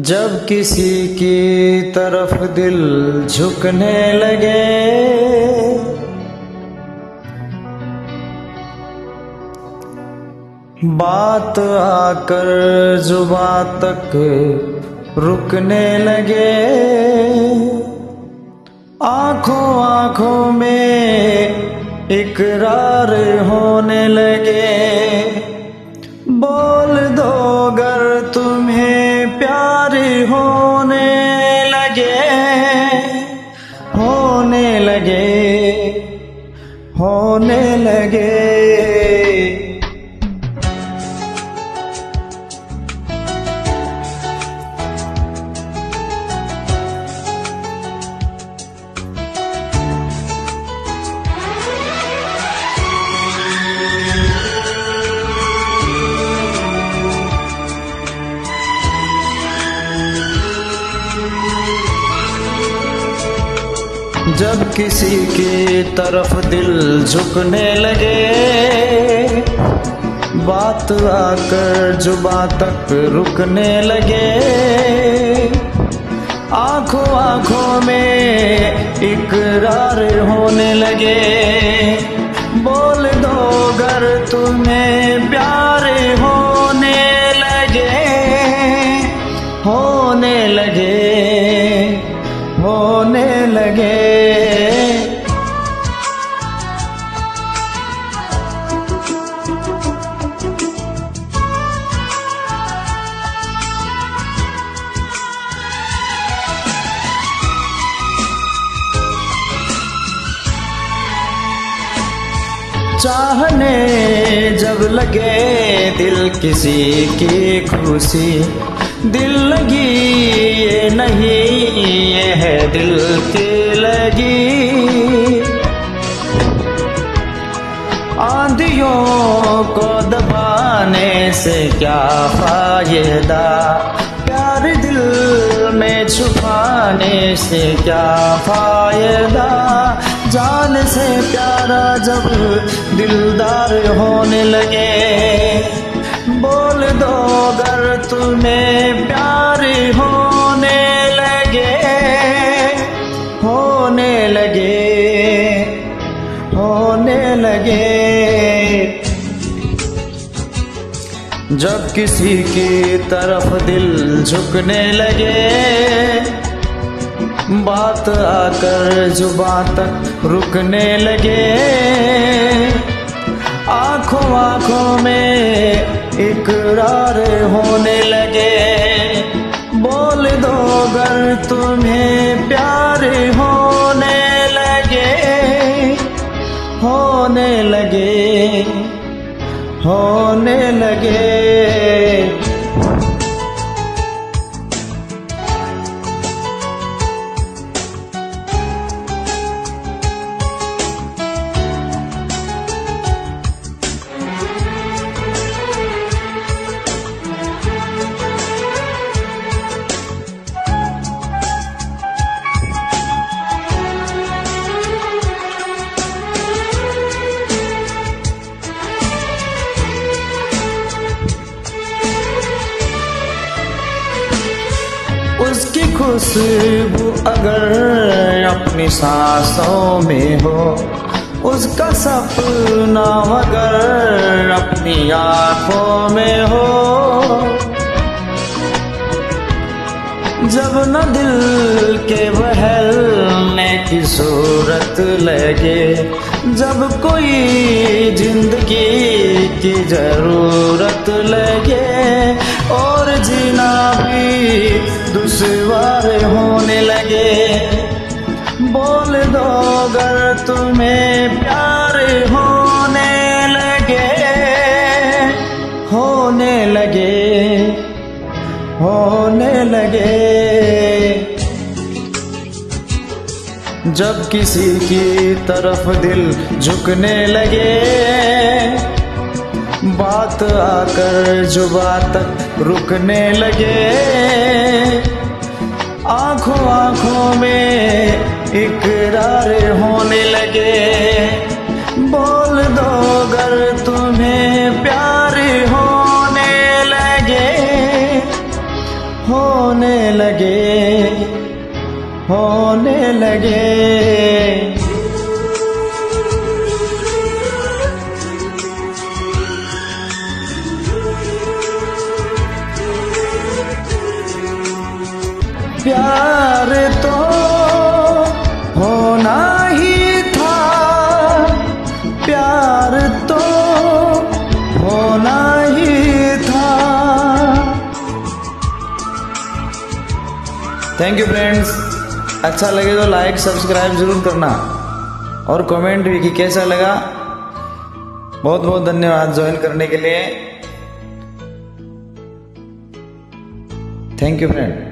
जब किसी की तरफ दिल झुकने लगे, बात आकर जुबां तक रुकने लगे, आंखों आंखों में इकरार होने लगे, बोल दो अगर तुम्हें प्यार होने लगे, होने लगे, होने लगे। जब किसी की तरफ दिल झुकने लगे, बात आकर जुबां तक रुकने लगे, आंखों आंखों में इकरार होने लगे, बोल दो अगर तुम्हें प्यार होने लगे, होने लगे, होने लगे। चाहने जब लगे दिल किसी की खुशी, दिल लगी ये नहीं ये है दिल की लगी, आंधियों को दबाने से क्या फायदा, प्यार दिल में छुपाने से क्या फायदा, जान से प्यारा जब दिलदार होने लगे, बोल दो अगर तुम्हें प्यार होने लगे, होने लगे, होने लगे। जब किसी की तरफ दिल झुकने लगे, बात आकर जुबां तक रुकने लगे, आंखों आंखों में इकरार होने लगे, बोल दो अगर तुम्हें प्यार होने लगे, होने लगे, होने लगे। उसकी खुशबू अगर अपनी सांसों में हो, उसका सपना अगर अपनी आंखों में हो, जब न दिल के बहलने की सूरत लगे, जब कोई जिंदगी की जरूरत लगे, और जीना भी दुश्वार होने लगे, बोल दो अगर तुम्हें प्यार होने लगे, होने लगे, होने लगे। जब किसी की तरफ दिल झुकने लगे, बात आकर जुबां तक रुकने लगे, आंखों आंखों में इकरार होने लगे, बोल दो अगर तुम्हें प्यार होने लगे, होने होने लगे। प्यार तो होना ही था, प्यार तो होना ही था। थैंक यू फ्रेंड्स, अच्छा लगे तो लाइक सब्सक्राइब जरूर करना और कमेंट भी कि कैसा लगा। बहुत बहुत धन्यवाद ज्वाइन करने के लिए। Thank you friend.